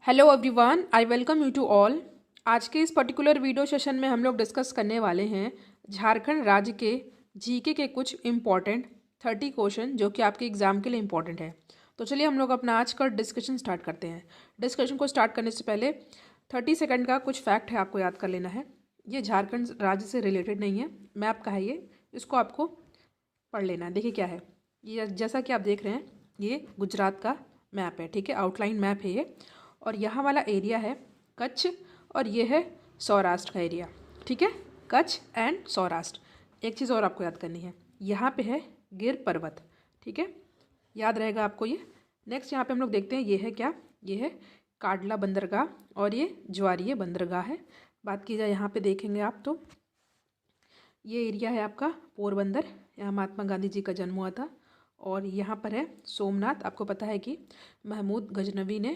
Hello everyone, I welcome you to all. आज के इस पर्टिकुलर वीडियो सेशन में हम लोग डिस्कस करने वाले हैं झारखंड राज्य के जीके के कुछ इम्पॉर्टेंट 30 क्वेश्चन जो कि आपके एग्जाम के लिए इम्पॉर्टेंट है। तो चलिए हम लोग अपना आज का डिस्कशन स्टार्ट करते हैं। डिस्कशन को स्टार्ट करने से पहले 30 सेकंड का कुछ फैक्ट है, आपको याद कर लेना है। ये झारखंड राज्य से रिलेटेड नहीं है, मैप का है ये, इसको आपको पढ़ लेना है। देखिए क्या है ये, जैसा कि आप देख रहे हैं ये गुजरात का मैप है, ठीक है, आउटलाइन मैप है ये। और यहाँ वाला एरिया है कच्छ और ये है सौराष्ट्र का एरिया, ठीक है, कच्छ एंड सौराष्ट्र। एक चीज़ और आपको याद करनी है, यहाँ पे है गिर पर्वत, ठीक है, याद रहेगा आपको ये। नेक्स्ट यहाँ पे हम लोग देखते हैं ये है क्या, ये है काडला बंदरगाह और ये ज्वारीय बंदरगाह है। बात की जाए यहाँ पे देखेंगे आप तो ये एरिया है आपका पोरबंदर, यहाँ महात्मा गांधी जी का जन्म हुआ था। और यहाँ पर है सोमनाथ। आपको पता है कि महमूद गजनवी ने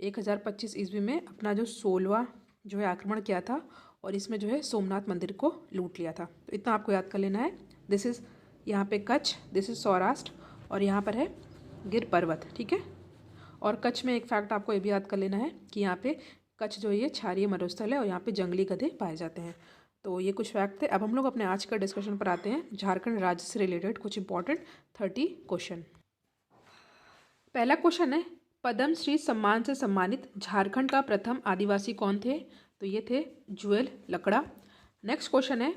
1025 ईस्वी में अपना जो 16वां जो है आक्रमण किया था और इसमें जो है सोमनाथ मंदिर को लूट लिया था। तो इतना आपको याद कर लेना है। दिस इज़ यहाँ पे कच्छ, दिस इज़ सौराष्ट्र और यहाँ पर है गिर पर्वत, ठीक है। और कच्छ में एक फैक्ट आपको ये भी याद कर लेना है कि यहाँ पे कच्छ जो है ये क्षारीय मरुस्थल है और यहाँ पे जंगली गधे पाए जाते हैं। तो ये कुछ फैक्ट थे। अब हम लोग अपने आज का डिस्कशन पर आते हैं, झारखंड राज्य से रिलेटेड कुछ इंपॉर्टेंट 30 क्वेश्चन। पहला क्वेश्चन है, पद्म श्री सम्मान से सम्मानित झारखंड का प्रथम आदिवासी कौन थे? तो ये थे जुएल लकड़ा। नेक्स्ट क्वेश्चन है,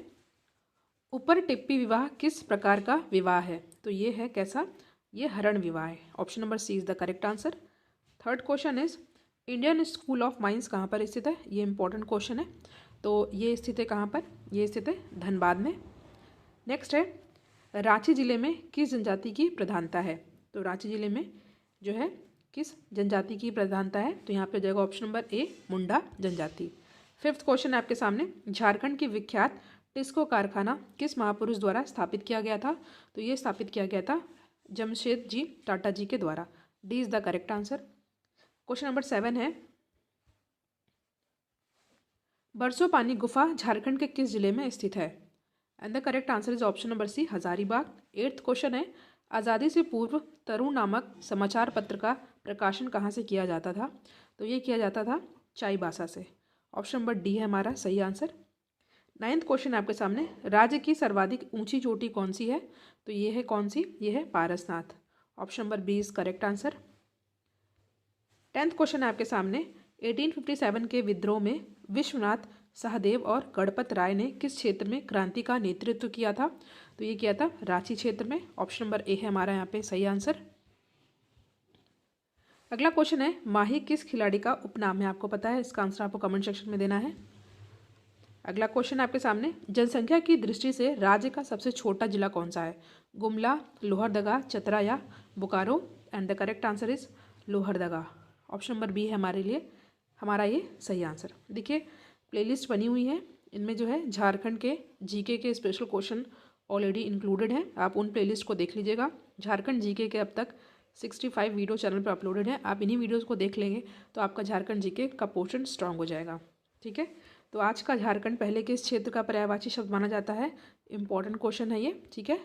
ऊपर टिप्पी विवाह किस प्रकार का विवाह है? तो ये है कैसा, ये हरण विवाह है। Option number C is the correct answer. Third question is, Indian School of Mines कहाँ पर स्थित है? ये इंपॉर्टेंट क्वेश्चन है। तो ये स्थित है कहाँ पर? ये स्थित है धनबाद में। नेक्स्ट है, रांची जिले में किस जनजाति की प्रधानता है? तो रांची जिले में जो है किस जनजाति की प्रधानता है? तो यहाँ पे जाएगा ऑप्शन नंबर ए, मुंडा जनजाति। फिफ्थ क्वेश्चन है आपके सामने, झारखंड की विख्यात टिस्को कारखाना किस महापुरुष द्वारा स्थापित किया गया था? तो ये स्थापित किया गया था जमशेद जी टाटा जी के द्वारा। D is the correct answer. Question number 7 है, बरसोपानी गुफा झारखंड के किस जिले में स्थित है? And the correct answer is option number C, Hazaribagh. Eighth question है, आज़ादी से पूर्व तरुण नामक समाचार पत्र का प्रकाशन कहाँ से किया जाता था? तो ये किया जाता था चाईबासा से। ऑप्शन नंबर डी है हमारा सही आंसर। नाइन्थ क्वेश्चन है आपके सामने, राज्य की सर्वाधिक ऊंची चोटी कौन सी है? तो ये है कौन सी? ये है Parasnath. Option number B is correct answer. 10th question है आपके सामने, 1857 के विद्रोह में विश्वनाथ सहदेव और गणपत राय ने किस क्षेत्र में क्रांति का नेतृत्व किया था? तो ये किया था रांची क्षेत्र में। ऑप्शन नंबर ए है हमारा यहाँ पे सही आंसर। अगला क्वेश्चन है, माही किस खिलाड़ी का उपनाम है? आपको पता है, इसका आंसर आपको कमेंट सेक्शन में देना है। अगला क्वेश्चन आपके सामने, जनसंख्या की दृष्टि से राज्य का सबसे छोटा जिला कौन सा है? गुमला, लोहरदगा, चतरा या Bokaro? And the correct answer is Lohardaga. Option number B है हमारे लिए हमारा ये सही आंसर। देखिए प्लेलिस्ट बनी हुई है, इनमें जो है झारखंड के जीके के स्पेशल क्वेश्चन ऑलरेडी इंक्लूडेड हैं। आप उन प्लेलिस्ट को देख लीजिएगा। झारखंड जीके के अब तक 65 वीडियो चैनल पर अपलोडेड है। आप इन्हीं वीडियोज़ को देख लेंगे तो आपका झारखंड जीके का पोर्शन स्ट्रांग हो जाएगा, ठीक है। तो आज का झारखंड पहले किस क्षेत्र का पर्यायवाची शब्द माना जाता है? इंपॉर्टेंट क्वेश्चन है ये, ठीक है।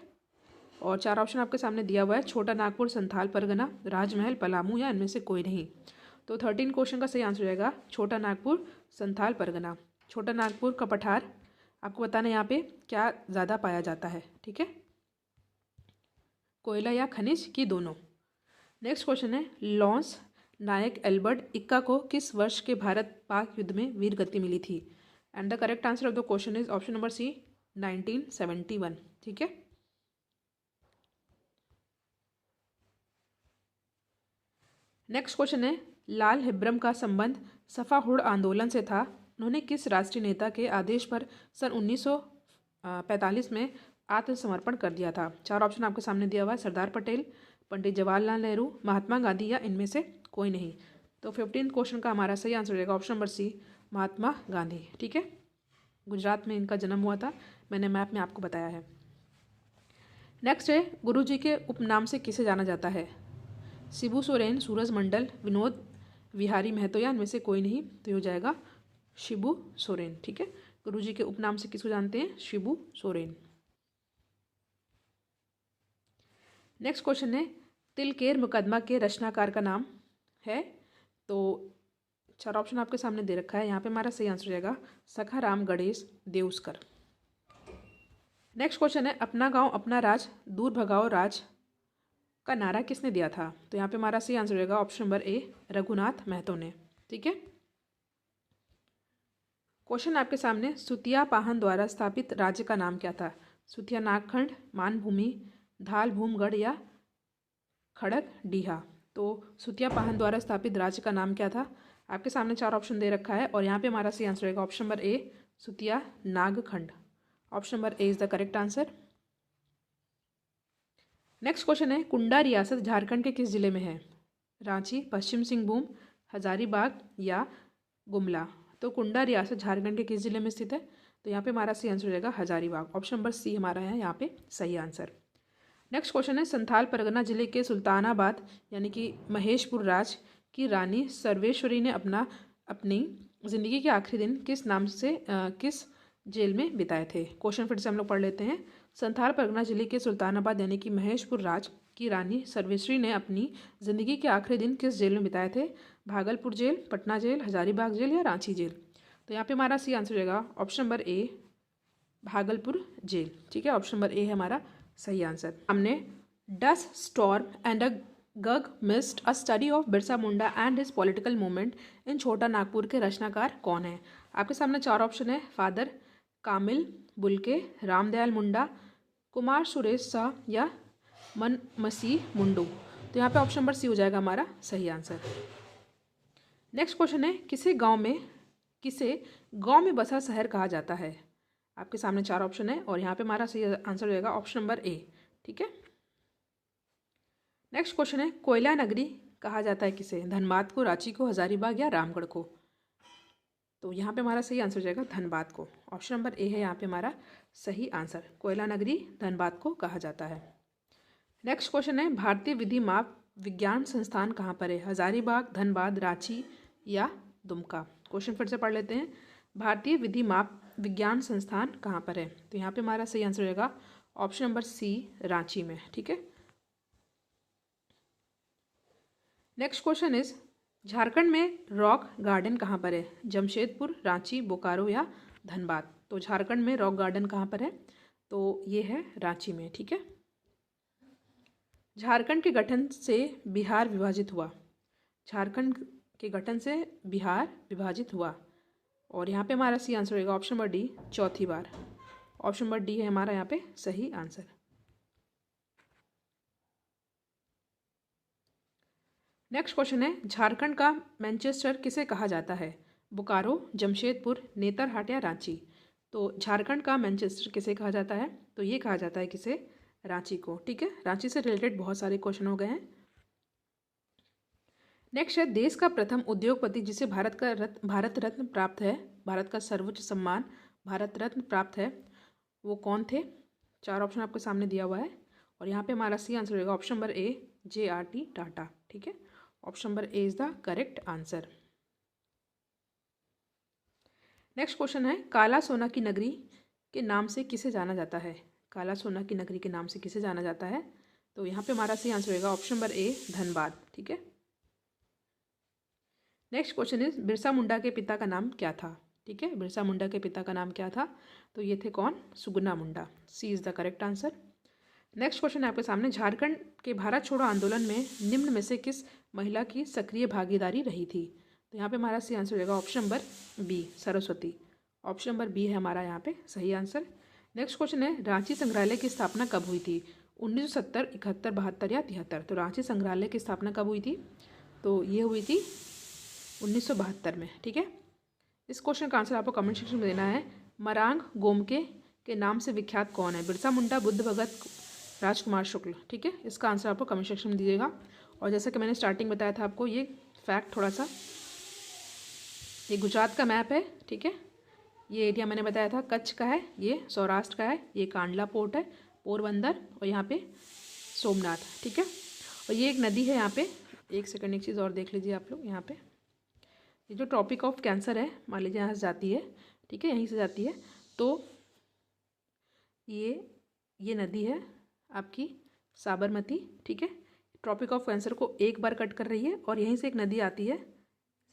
और 4 ऑप्शन आपके सामने दिया हुआ है, छोटा नागपुर, संथाल परगना, राजमहल, पलामू या इनमें से कोई नहीं। तो 13 क्वेश्चन का सही आंसर हो जाएगा छोटा नागपुर, संथाल परगना। छोटा नागपुर का पठार आपको बताना यहाँ पे क्या ज़्यादा पाया जाता है, ठीक है, कोयला या खनिज की दोनों। नेक्स्ट क्वेश्चन है, लॉन्स नायक एल्बर्ट इक्का को किस वर्ष के भारत पाक युद्ध में वीर गति मिली थी? And the correct answer of the question is option number C, 1971, ठीक है। नेक्स्ट क्वेश्चन है, लाल हिब्रम का संबंध सफाहुड़ आंदोलन से था। उन्होंने किस राष्ट्रीय नेता के आदेश पर सन 1945 में आत्मसमर्पण कर दिया था? 4 ऑप्शन आपके सामने दिया हुआ है, सरदार पटेल, पंडित जवाहरलाल नेहरू, महात्मा गांधी या इनमें से कोई नहीं। तो 15 क्वेश्चन का हमारा सही आंसर हो जाएगा ऑप्शन नंबर सी, महात्मा गांधी, ठीक है। गुजरात में इनका जन्म हुआ था, मैंने मैप में आपको बताया है। नेक्स्ट है, गुरु जी के उपनाम से किसे जाना जाता है? शिबू सोरेन, सूरज मंडल, विनोद विहारी महतो या इनमें से कोई नहीं। तो ये हो जाएगा शिबू सोरेन, ठीक है। गुरु जी के उपनाम से किसको जानते हैं? शिबू सोरेन। नेक्स्ट क्वेश्चन है, तिलकेर मुकदमा के रचनाकार का नाम है? तो चार ऑप्शन आपके सामने दे रखा है, यहाँ पे हमारा सही आंसर हो जाएगा सखाराम गणेश देउस्कर। नेक्स्ट क्वेश्चन है, अपना गांव अपना राज दूर भगाओ राज का नारा किसने दिया था? तो यहाँ पे हमारा सही आंसर हो जाएगा option number A, Raghunath Mahto ने। ठीक है। क्वेश्चन आपके सामने, सुतिया पाहन द्वारा स्थापित राज्य का नाम क्या था? सुतिया नागखंड, मानभूमि, धाल भूमगढ़ या खड़क डीहा। तो सुतिया पाहन द्वारा स्थापित राज्य का नाम क्या था? आपके सामने चार ऑप्शन दे रखा है और यहाँ पे हमारा सही आंसर रहेगा option number A, Sutiya Nagkhand. Option number A is the correct answer. Next question है, कुंडा रियासत झारखंड के किस जिले में है? रांची, पश्चिम सिंहभूम, हजारीबाग या गुमला। तो कुंडा रियासत झारखंड के किस जिले में स्थित है? तो यहाँ पे हमारा सही आंसर हो जाएगा हजारीबाग। ऑप्शन नंबर सी हमारा है यहाँ पे सही आंसर। नेक्स्ट क्वेश्चन है, संथाल परगना जिले के सुल्तानाबाद यानी कि महेशपुर राज की रानी सर्वेश्वरी ने अपनी जिंदगी के आखिरी दिन किस नाम से किस जेल में बिताए थे? क्वेश्चन फिर से हम लोग पढ़ लेते हैं। संथाल परगना जिले के सुल्तानाबाद यानी कि महेशपुर राज की रानी सर्वेश्वरी ने अपनी जिंदगी के आखिरी दिन किस जेल में बिताए थे? Bhagalpur jail, Patna jail, Hazaribagh jail या रांची जेल। तो यहाँ पे हमारा सी आंसर हो जाएगा option number A, Bhagalpur jail. ठीक है, ऑप्शन नंबर ए है हमारा सही आंसर। हमने डस स्टॉर्म एंड अ गग mist a study of Birsa Munda and his political movement in Chhota Nagpur के रचनाकार कौन है? आपके सामने चार ऑप्शन है, फादर कामिल बुल्के, रामदयाल मुंडा, कुमार सुरेश शाह या मन मसीह मुंडू। तो यहाँ पे ऑप्शन नंबर सी हो जाएगा हमारा सही आंसर। नेक्स्ट क्वेश्चन है, किसे गांव में बसा शहर कहा जाता है? आपके सामने चार ऑप्शन है और यहाँ पे हमारा सही आंसर हो जाएगा ऑप्शन नंबर ए। ठीक है। नेक्स्ट क्वेश्चन है, कोयला नगरी कहा जाता है किसे? धनबाद को, रांची को, हजारीबाग या रामगढ़ को। तो यहाँ पे हमारा सही आंसर हो जाएगा धनबाद को। ऑप्शन नंबर ए है यहाँ पे हमारा सही आंसर। कोयला नगरी धनबाद को कहा जाता है। नेक्स्ट क्वेश्चन है, भारतीय विधि माप विज्ञान संस्थान कहाँ पर है? हजारीबाग, धनबाद, रांची या दुमका। क्वेश्चन फिर से पढ़ लेते हैं। भारतीय विधि माप विज्ञान संस्थान कहाँ पर है? तो यहाँ पे हमारा सही आंसर रहेगा ऑप्शन नंबर सी, रांची में। ठीक है। नेक्स्ट क्वेश्चन इज, झारखंड में रॉक गार्डन कहाँ पर है? जमशेदपुर, रांची, बोकारो या धनबाद। तो झारखंड में रॉक गार्डन कहाँ पर है? तो ये है रांची में। ठीक है। झारखंड के गठन से बिहार विभाजित हुआ। झारखंड के गठन से बिहार विभाजित हुआ और यहाँ पे हमारा सी आंसर होगा ऑप्शन नंबर डी, चौथी बार। ऑप्शन नंबर डी है हमारा यहाँ पे सही आंसर। नेक्स्ट क्वेश्चन है, झारखंड का मैनचेस्टर किसे कहा जाता है? बोकारो, जमशेदपुर, नेतरहाट या रांची। तो झारखंड का मैनचेस्टर किसे कहा जाता है? तो ये कहा जाता है किसे? रांची को। ठीक है, रांची से रिलेटेड बहुत सारे क्वेश्चन हो गए हैं। नेक्स्ट है, देश का प्रथम उद्योगपति जिसे भारत रत्न प्राप्त है, भारत का सर्वोच्च सम्मान भारत रत्न प्राप्त है, वो कौन थे? चार ऑप्शन आपके सामने दिया हुआ है और यहाँ पे हमारा सी आंसर होगा ऑप्शन नंबर ए, JRT टाटा। ठीक है, option number A is the correct answer. Next question है, काला सोना की नगरी के नाम से किसे जाना जाता है? काला सोना की नगरी के नाम से किसे जाना जाता है? तो यहाँ पे हमारा सही आंसर होगा ऑप्शन नंबर ए, धनबाद। ठीक है। Next question is, Birsa Munda के पिता का नाम क्या था? ठीक है, बिरसा मुंडा के पिता का नाम क्या था? तो ये थे कौन? Sugna Munda. C is the correct answer. Next question है आपके सामने, झारखंड के भारत छोड़ो आंदोलन में निम्न में से किस महिला की सक्रिय भागीदारी रही थी? तो यहाँ पे हमारा सही आंसर होगा option number B, Saraswati. Option number B है हमारा यहाँ पे सही आंसर। नेक्स्ट क्वेश्चन है, रांची संग्रहालय की स्थापना कब हुई थी? 1970, 71, 72 या 73। तो रांची संग्रहालय की स्थापना कब हुई थी? तो ये हुई थी 1972 में। ठीक है। इस क्वेश्चन का आंसर आपको कमेंट सेक्शन में देना है। मरांग गोमके के नाम से विख्यात कौन है? बिरसा मुंडा, बुद्ध भगत, राजकुमार शुक्ल। ठीक है, इसका आंसर आपको कमेंट सेक्शन में दीजिएगा। और जैसा कि मैंने स्टार्टिंग बताया था आपको, ये फैक्ट थोड़ा सा, ये गुजरात का मैप है। ठीक है, ये एरिया मैंने बताया था कच्छ का है, ये सौराष्ट्र का है, ये कांडला पोर्ट है, पोरबंदर और यहाँ पे सोमनाथ। ठीक है, और ये एक नदी है यहाँ पे। एक सेकंड, एक चीज़ और देख लीजिए आप लोग। यहाँ पे ये जो ट्रॉपिक ऑफ कैंसर है, मान लीजिए यहाँ से जाती है। ठीक है, यहीं से जाती है। तो ये नदी है आपकी साबरमती। ठीक है, ट्रॉपिक ऑफ कैंसर को एक बार कट कर रही है और यहीं से एक नदी आती है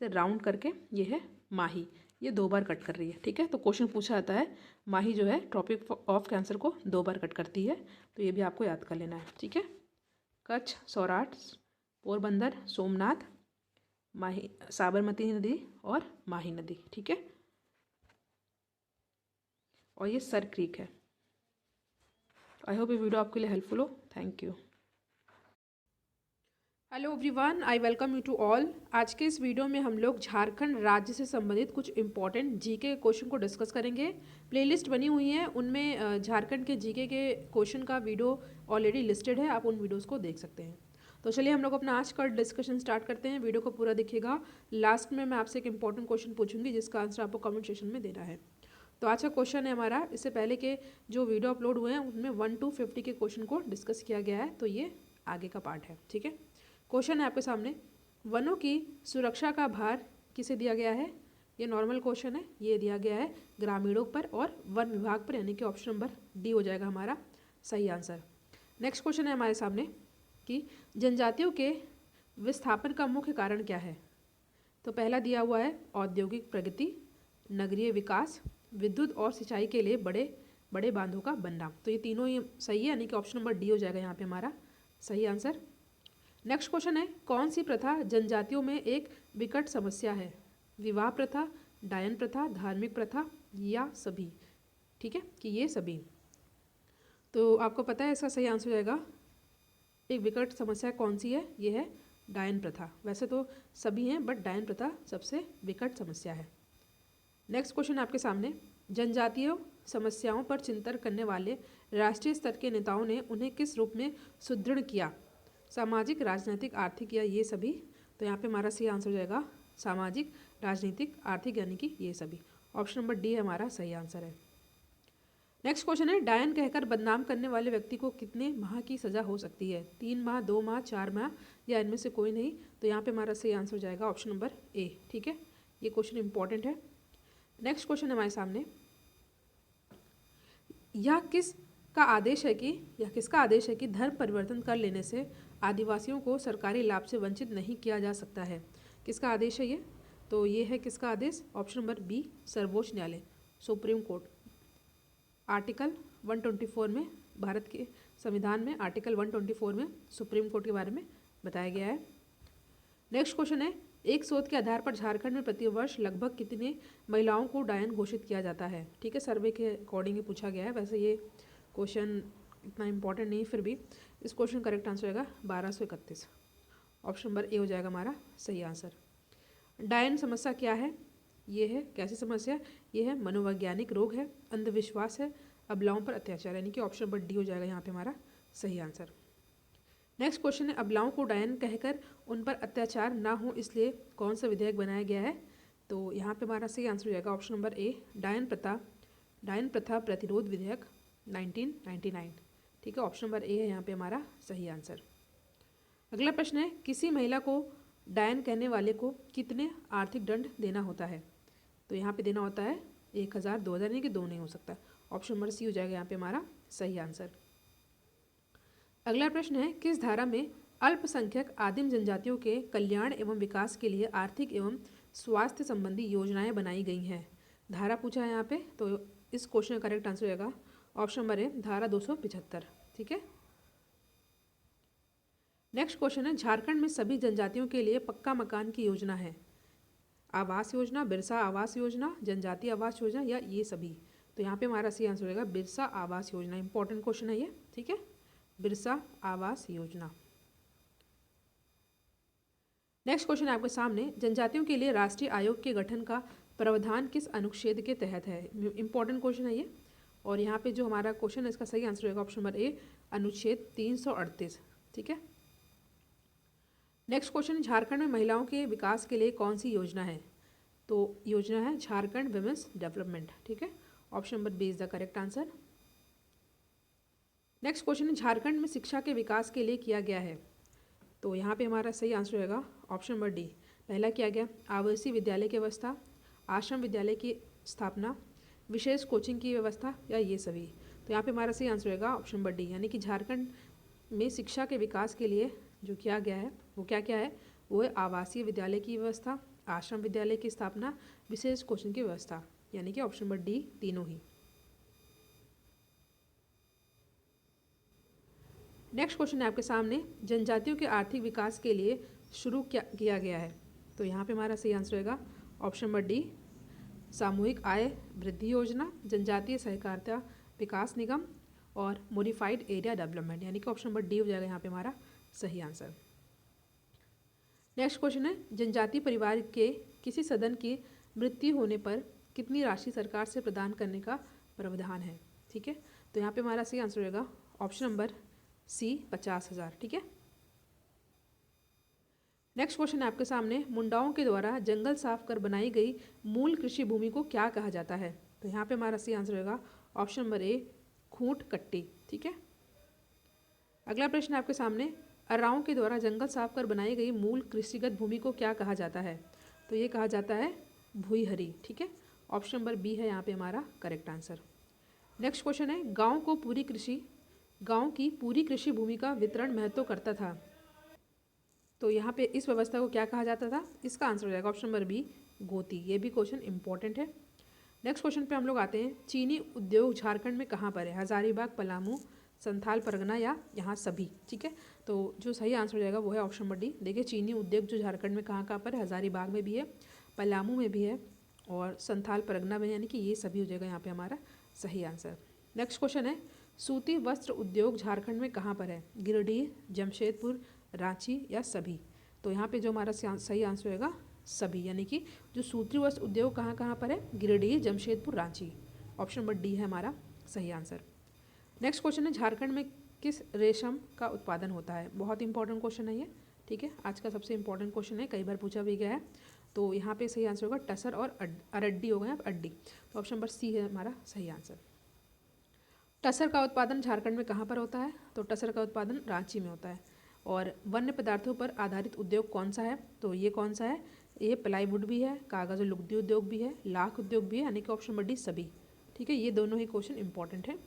से राउंड करके ये है माही, ये 2 बार कट कर रही है। ठीक है, तो क्वेश्चन पूछा जाता है माही जो है ट्रॉपिक ऑफ कैंसर को 2 बार कट करती है, तो ये भी आपको याद कर लेना है। ठीक है, कच्छ, सौराठ, पोरबंदर, सोमनाथ, माही, साबरमती नदी और माही नदी। ठीक है, और ये सर क्रीक है। आई होप ये वीडियो आपके लिए हेल्पफुल हो। Thank you. Hello everyone, I welcome you to all. आज के इस वीडियो में हम लोग झारखंड राज्य से संबंधित कुछ इंपॉर्टेंट जीके क्वेश्चन को डिस्कस करेंगे। प्लेलिस्ट बनी हुई है, उनमें झारखंड के जीके के क्वेश्चन का वीडियो ऑलरेडी लिस्टेड है, आप उन वीडियोस को देख सकते हैं। तो चलिए हम लोग अपना आज का डिस्कशन स्टार्ट करते हैं। वीडियो को पूरा देखिएगा, लास्ट में मैं आपसे एक इंपॉर्टेंट क्वेश्चन पूछूंगी जिसका आंसर आपको कमेंट सेक्शन में देना है। तो आज का क्वेश्चन है हमारा, इससे पहले के जो वीडियो अपलोड हुए हैं उनमें 1 to 50 के क्वेश्चन को डिस्कस किया गया है, तो ये आगे का पार्ट है। ठीक है, क्वेश्चन है आपके सामने, वनों की सुरक्षा का भार किसे दिया गया है? ये नॉर्मल क्वेश्चन है, ये दिया गया है ग्रामीणों पर और वन विभाग पर, यानी कि ऑप्शन नंबर डी हो जाएगा हमारा सही आंसर। नेक्स्ट क्वेश्चन है हमारे सामने कि जनजातियों के विस्थापन का मुख्य कारण क्या है? तो पहला दिया हुआ है औद्योगिक प्रगति, नगरीय विकास, विद्युत और सिंचाई के लिए बड़े बड़े बांधों का बनना। तो ये तीनों ही सही है, यानी कि ऑप्शन नंबर डी हो जाएगा यहाँ पे हमारा सही आंसर। नेक्स्ट क्वेश्चन है, कौन सी प्रथा जनजातियों में एक विकट समस्या है? विवाह प्रथा, डायन प्रथा, धार्मिक प्रथा या सभी? ठीक है, कि ये सभी। तो आपको पता है इसका सही आंसर हो जाएगा, एक विकट समस्या कौन सी है? ये है डायन प्रथा। वैसे तो सभी हैं, बट डायन प्रथा सबसे विकट समस्या है। नेक्स्ट क्वेश्चन आपके सामने, जनजातीय समस्याओं पर चिंतन करने वाले राष्ट्रीय स्तर के नेताओं ने उन्हें किस रूप में सुदृढ़ किया? सामाजिक, राजनीतिक, आर्थिक या ये सभी? तो यहाँ पे हमारा सही आंसर हो जाएगा सामाजिक, राजनीतिक, आर्थिक, यानी कि ये सभी। ऑप्शन नंबर डी हमारा सही आंसर है। नेक्स्ट क्वेश्चन है, डायन कहकर बदनाम करने वाले व्यक्ति को कितने माह की सजा हो सकती है? 3 माह, 2 माह, 4 माह या इनमें से कोई नहीं? तो यहाँ पे हमारा सही आंसर हो जाएगा ऑप्शन नंबर ए। ठीक है, ये क्वेश्चन इंपॉर्टेंट है। नेक्स्ट क्वेश्चन है हमारे सामने, यह किसका आदेश है कि धर्म परिवर्तन कर लेने से आदिवासियों को सरकारी लाभ से वंचित नहीं किया जा सकता है? किसका आदेश है ये? तो ये है किसका आदेश? ऑप्शन नंबर बी, सर्वोच्च न्यायालय, सुप्रीम कोर्ट। आर्टिकल 124 में, भारत के संविधान में आर्टिकल 124 में सुप्रीम कोर्ट के बारे में बताया गया है। नेक्स्ट क्वेश्चन है, एक शोध के आधार पर झारखंड में प्रतिवर्ष लगभग कितने महिलाओं को डायन घोषित किया जाता है? ठीक है, सर्वे के अकॉर्डिंग ही पूछा गया है। वैसे ये क्वेश्चन इतना इंपॉर्टेंट नहीं, फिर भी इस क्वेश्चन का करेक्ट आंसर होगा 1231। ऑप्शन नंबर ए हो जाएगा हमारा सही आंसर। डायन समस्या क्या है? ये है कैसी समस्या? ये है मनोवैज्ञानिक रोग है, अंधविश्वास है, अबलाओं पर अत्याचार, यानी कि ऑप्शन नंबर डी हो जाएगा यहाँ पे हमारा सही आंसर। नेक्स्ट क्वेश्चन है, अबलाओं को डायन कहकर उन पर अत्याचार ना हो इसलिए कौन सा विधेयक बनाया गया है? तो यहाँ पे हमारा सही आंसर हो जाएगा ऑप्शन नंबर ए, डायन प्रथा प्रतिरोध विधेयक 1999। ठीक है, ऑप्शन नंबर ए है यहाँ पे हमारा सही आंसर। अगला प्रश्न है, किसी महिला को डायन कहने वाले को कितने आर्थिक दंड देना होता है? तो यहाँ पे देना होता है 1000, 2000, यानी कि 2 नहीं हो सकता। ऑप्शन नंबर सी हो जाएगा यहाँ पे हमारा सही आंसर। अगला प्रश्न है, किस धारा में अल्पसंख्यक आदिम जनजातियों के कल्याण एवं विकास के लिए आर्थिक एवं स्वास्थ्य संबंधी योजनाएं बनाई गई हैं? धारा पूछा है यहाँ पे, तो इस क्वेश्चन का करेक्ट आंसर होगा ऑप्शन नंबर ए, धारा 275। ठीक है, नेक्स्ट क्वेश्चन है, झारखंड में सभी जनजातियों के लिए पक्का मकान की योजना है? आवास योजना, बिरसा आवास योजना, जनजातीय आवास योजना या ये सभी? तो यहाँ पे हमारा सही आंसर होगा बिरसा आवास योजना। इंपॉर्टेंट क्वेश्चन है ये। ठीक है, बिरसा आवास योजना। नेक्स्ट क्वेश्चन है आपके सामने, जनजातियों के लिए राष्ट्रीय आयोग के गठन का प्रावधान किस अनुच्छेद के तहत है? इंपॉर्टेंट क्वेश्चन है ये, और यहाँ पे जो हमारा क्वेश्चन है इसका सही आंसर होगा ऑप्शन नंबर ए, अनुच्छेद 338। ठीक है, नेक्स्ट क्वेश्चन, झारखंड में महिलाओं के विकास के लिए कौन सी योजना है? तो योजना है झारखंड विमेंस डेवलपमेंट। ठीक है, option number B is the correct answer. Next question है, झारखंड में शिक्षा के विकास के लिए किया गया है? तो यहाँ पे हमारा सही आंसर होगा ऑप्शन नंबर डी, पहला किया गया आवासीय विद्यालय की व्यवस्था, आश्रम विद्यालय की स्थापना, विशेष कोचिंग की व्यवस्था या ये सभी? तो यहाँ पे हमारा सही आंसर होगा ऑप्शन नंबर डी, यानी कि झारखंड में शिक्षा के विकास के लिए जो किया गया है वो क्या क्या है? वो है आवासीय विद्यालय की व्यवस्था, आश्रम विद्यालय की स्थापना, विशेष कोचिंग की व्यवस्था, यानी कि ऑप्शन नंबर डी तीनों ही। नेक्स्ट क्वेश्चन है आपके सामने, जनजातियों के आर्थिक विकास के लिए शुरू किया गया है। तो यहाँ पे हमारा सही आंसर होगा ऑप्शन नंबर डी सामूहिक आय वृद्धि योजना, जनजातीय सहकारिता विकास निगम और मॉडिफाइड एरिया डेवलपमेंट, यानी कि ऑप्शन नंबर डी हो जाएगा यहाँ पे हमारा सही आंसर। नेक्स्ट क्वेश्चन है, जनजातीय परिवार के किसी सदन की मृत्यु होने पर कितनी राशि सरकार से प्रदान करने का प्रावधान है। ठीक है, तो यहाँ पे हमारा सही आंसर होगा ऑप्शन नंबर सी 50,000। ठीक है। नेक्स्ट क्वेश्चन है आपके सामने, मुंडाओं के द्वारा जंगल साफ कर बनाई गई मूल कृषि भूमि को क्या कहा जाता है। तो यहाँ पे हमारा सही आंसर होगा ऑप्शन नंबर ए खूंट कट्टी। ठीक है। अगला प्रश्न आपके सामने, अर्राओं के द्वारा जंगल साफ कर बनाई गई मूल कृषिगत भूमि को क्या कहा जाता है। तो ये कहा जाता है भुईहरी। ठीक है, ऑप्शन नंबर बी है यहाँ पे हमारा करेक्ट आंसर। नेक्स्ट क्वेश्चन है, गाँव की पूरी कृषि भूमि का वितरण महत्व करता था। तो यहाँ पे इस व्यवस्था को क्या कहा जाता था। इसका आंसर हो जाएगा ऑप्शन नंबर बी गोती। ये भी क्वेश्चन इंपॉर्टेंट है। नेक्स्ट क्वेश्चन पे हम लोग आते हैं, चीनी उद्योग झारखंड में कहाँ पर है। हजारीबाग, पलामू, संथाल परगना या यहाँ सभी। ठीक है, तो जो सही आंसर हो जाएगा वो है ऑप्शन नंबर डी। देखिए चीनी उद्योग जो झारखंड में कहाँ कहाँ पर है, हजारीबाग में भी है, पलामू में भी है और संथाल परगना में, यानी कि ये सभी हो जाएगा यहाँ पे हमारा सही आंसर। नेक्स्ट क्वेश्चन है, सूती वस्त्र उद्योग झारखंड में कहाँ पर है। गिरिडीह, जमशेदपुर, रांची या सभी। तो यहाँ पे जो हमारा सही आंसर होगा सभी, यानी कि जो सूती वस्त्र उद्योग कहाँ कहाँ पर है, Giridih, Jamshedpur, Ranchi. Option number D है हमारा सही आंसर। नेक्स्ट क्वेश्चन है, झारखंड में किस रेशम का उत्पादन होता है। बहुत इंपॉर्टेंट क्वेश्चन है ये। ठीक है, आज का सबसे इंपॉर्टेंट क्वेश्चन है, कई बार पूछा भी गया है। तो यहाँ पे सही आंसर होगा टसर और अरड्डी हो गए अड्डी। तो ऑप्शन नंबर सी है हमारा सही आंसर। टसर का उत्पादन झारखंड में कहाँ पर होता है। तो टसर का उत्पादन रांची में होता है। और वन्य पदार्थों पर आधारित उद्योग कौन सा है। तो ये कौन सा है, ये प्लाईवुड भी है, कागज़ और लुगदी उद्योग भी है, लाख उद्योग भी है, यानी कि ऑप्शन नंबर डी सभी। ठीक है, ये दोनों ही क्वेश्चन इंपॉर्टेंट है।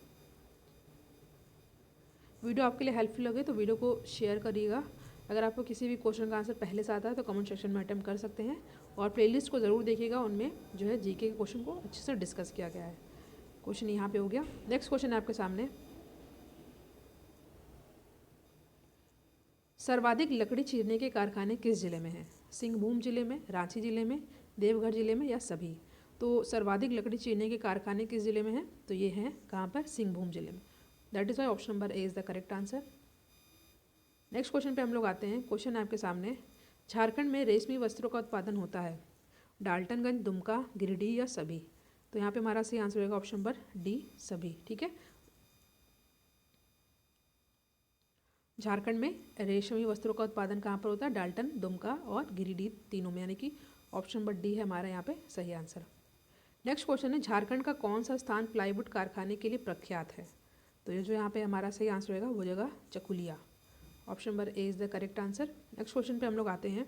वीडियो आपके लिए हेल्पफुल लगे तो वीडियो को शेयर करिएगा। अगर आपको किसी भी क्वेश्चन का आंसर पहले से आता है तो कमेंट सेक्शन में अटेम्प्ट कर सकते हैं और प्लेलिस्ट को ज़रूर देखिएगा, उनमें जो है जीके के क्वेश्चन को अच्छे से डिस्कस किया गया है। क्वेश्चन यहाँ पे हो गया। नेक्स्ट क्वेश्चन है आपके सामने, सर्वाधिक लकड़ी चीरने के कारखाने किस जिले में हैं। सिंहभूम जिले में, रांची जिले में, देवघर जिले में या सभी। तो सर्वाधिक लकड़ी चीरने के कारखाने किस जिले में हैं। तो ये हैं कहाँ पर, सिंहभूम जिले में। That is why option number A is the correct answer. Next question पे हम लोग आते हैं। क्वेश्चन है आपके सामने, झारखंड में रेशमी वस्त्रों का उत्पादन होता है। डाल्टनगंज, दुमका, गिरिडीह या सभी। तो यहाँ पे हमारा सही आंसर होगा ऑप्शन नंबर डी सभी। ठीक है, झारखंड में रेशमी वस्त्रों का उत्पादन कहाँ पर होता है, डाल्टन, दुमका और गिरिडीह तीनों में, यानी कि ऑप्शन नंबर डी है हमारा यहाँ पे सही आंसर। नेक्स्ट क्वेश्चन है, झारखंड का कौन सा स्थान प्लाईवुड कारखाने के लिए प्रख्यात है। तो ये जो यहाँ पे हमारा सही आंसर होगा वो जगह Chakuliya. Option number A is the correct answer. Next question पे हम लोग आते हैं,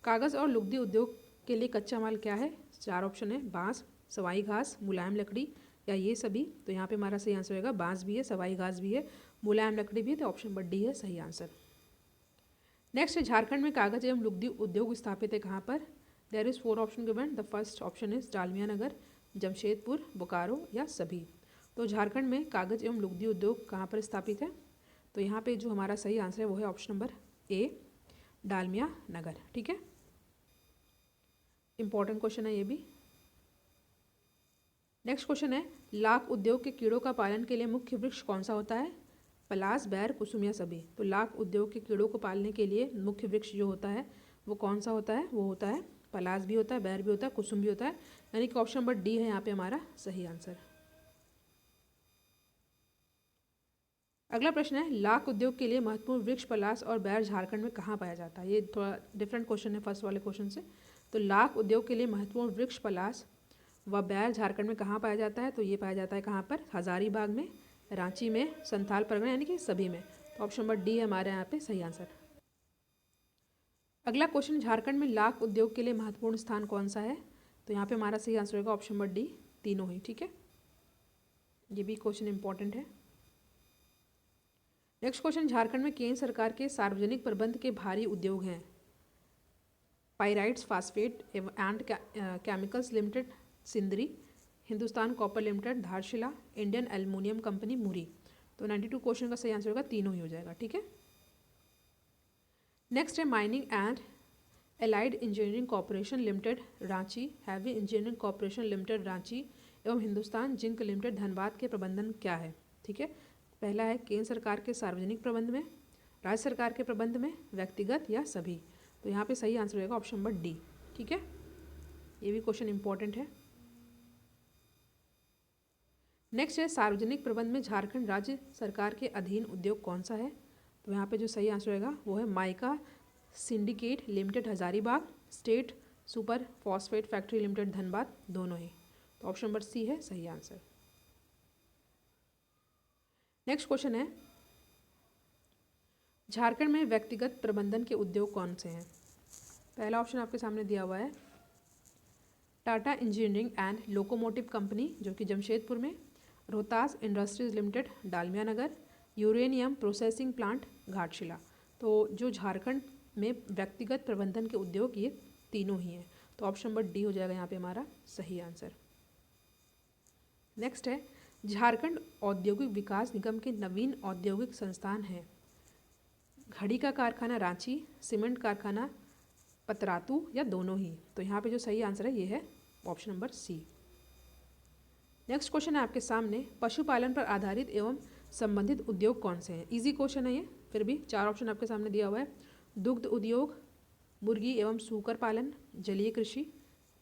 कागज़ और लुगदी उद्योग के लिए कच्चा माल क्या है। 4 ऑप्शन है, बांस, सवाई घास, मुलायम लकड़ी या ये सभी। तो यहाँ पे हमारा सही आंसर होगा बांस भी है, सवाई घास भी है, मुलायम लकड़ी भी है। तो ऑप्शन नंबर डी है सही आंसर। नेक्स्ट है, झारखंड में कागज़ एवं लुगदी उद्योग स्थापित है कहाँ पर। There is 4 option given. The first option is Dalmia Nagar, Jamshedpur, Bokaro या सभी। तो झारखंड में कागज़ एवं लुगदी उद्योग कहाँ पर स्थापित है। तो यहाँ पे जो हमारा सही आंसर है वो है ऑप्शन नंबर ए डालमिया नगर। ठीक है, इंपॉर्टेंट क्वेश्चन है ये भी। नेक्स्ट क्वेश्चन है, लाख उद्योग के कीड़ों का पालन के लिए मुख्य वृक्ष कौन सा होता है। पलास, बैर, कुसुम या सभी। तो लाख उद्योग के कीड़ों को पालने के लिए मुख्य वृक्ष जो होता है वो कौन सा होता है, वो होता है पलास भी होता है, बैर भी होता है, कुसुम भी होता है, यानी कि ऑप्शन नंबर डी है यहाँ पे हमारा सही आंसर। अगला प्रश्न है, लाख उद्योग के लिए महत्वपूर्ण वृक्ष पलास और बैर झारखंड में कहाँ पाया जाता है। ये थोड़ा डिफरेंट क्वेश्चन है फर्स्ट वाले क्वेश्चन से। तो लाख उद्योग के लिए महत्वपूर्ण वृक्ष पलास व बैर झारखंड में कहाँ पाया जाता है। तो ये पाया जाता है कहाँ पर, हजारीबाग में, रांची में, संथाल परगना, यानी कि सभी में। तो ऑप्शन नंबर डी है हमारे यहाँ पे सही आंसर। अगला क्वेश्चन, झारखंड में लाख उद्योग के लिए महत्वपूर्ण स्थान कौन सा है। तो यहाँ पे हमारा सही आंसर होगा ऑप्शन नंबर डी तीनों ही। ठीक है, ये भी क्वेश्चन इंपॉर्टेंट है। नेक्स्ट क्वेश्चन, झारखंड में केंद्र सरकार के सार्वजनिक प्रबंध के भारी उद्योग हैं। Pyrites Phosphate and Chemicals Limited Sindri, Hindustan Copper Limited Dharshila, Indian Aluminium Company Muri. तो 92 क्वेश्चन का सही आंसर होगा तीनों ही हो जाएगा, ठीक है। नेक्स्ट है mining and allied engineering corporation limited Ranchi, heavy engineering corporation limited Ranchi एवं हिंदुस्तान जिंक लिमिटेड धनबाद के प्रबंधन क्या है, ठीक है। पहला है केंद्र सरकार के सार्वजनिक प्रबंध में, राज्य सरकार के प्रबंध में, व्यक्तिगत या सभी। तो यहाँ पे सही आंसर होगा ऑप्शन नंबर डी, ठीक है। ये भी क्वेश्चन इंपॉर्टेंट है। नेक्स्ट है सार्वजनिक प्रबंध में झारखंड राज्य सरकार के अधीन उद्योग कौन सा है। तो यहाँ पे जो सही आंसर होगा वो है mica syndicate limited Hazaribagh, state super phosphate factory limited Dhanbad, दोनों ही। तो ऑप्शन नंबर सी है सही आंसर। नेक्स्ट क्वेश्चन है झारखंड में व्यक्तिगत प्रबंधन के उद्योग कौन से हैं। पहला ऑप्शन आपके सामने दिया हुआ है Tata engineering and locomotive company जो कि जमशेदपुर में, रोहतास इंडस्ट्रीज लिमिटेड डालमिया नगर, यूरेनियम प्रोसेसिंग प्लांट घाटशिला। तो जो झारखंड में व्यक्तिगत प्रबंधन के उद्योग ये तीनों ही हैं। तो ऑप्शन नंबर डी हो जाएगा यहाँ पे हमारा सही आंसर। नेक्स्ट है झारखंड औद्योगिक विकास निगम के नवीन औद्योगिक संस्थान हैं। घड़ी का कारखाना रांची, सीमेंट कारखाना पतरातू या दोनों ही। तो यहाँ पे जो सही आंसर है ये है option number C. Next question है आपके सामने पशुपालन पर आधारित एवं संबंधित उद्योग कौन से हैं। इजी क्वेश्चन है ये, फिर भी 4 ऑप्शन आपके सामने दिया हुआ है। दुग्ध उद्योग, मुर्गी एवं सूकर पालन, जलीय कृषि,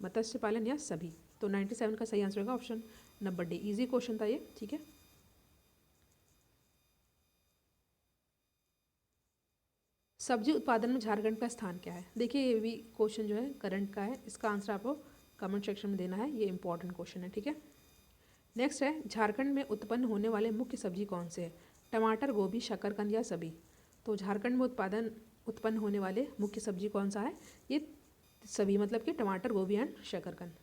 मत्स्य पालन या सभी। तो 97 का सही आंसर होगा option number D. Easy question था ये, ठीक है। सब्जी उत्पादन में झारखंड का स्थान क्या है। देखिए ये भी क्वेश्चन जो है करंट का है, इसका आंसर आपको कमेंट सेक्शन में देना है, ये इंपॉर्टेंट क्वेश्चन है, ठीक है। नेक्स्ट है झारखंड में उत्पन्न होने वाले मुख्य सब्जी कौन से हैं। टमाटर, गोभी, शकरकंद या सभी। तो झारखंड में उत्पन्न होने वाले मुख्य सब्जी कौन सा है, ये सभी, मतलब कि टमाटर, गोभी एंड शकरकंद।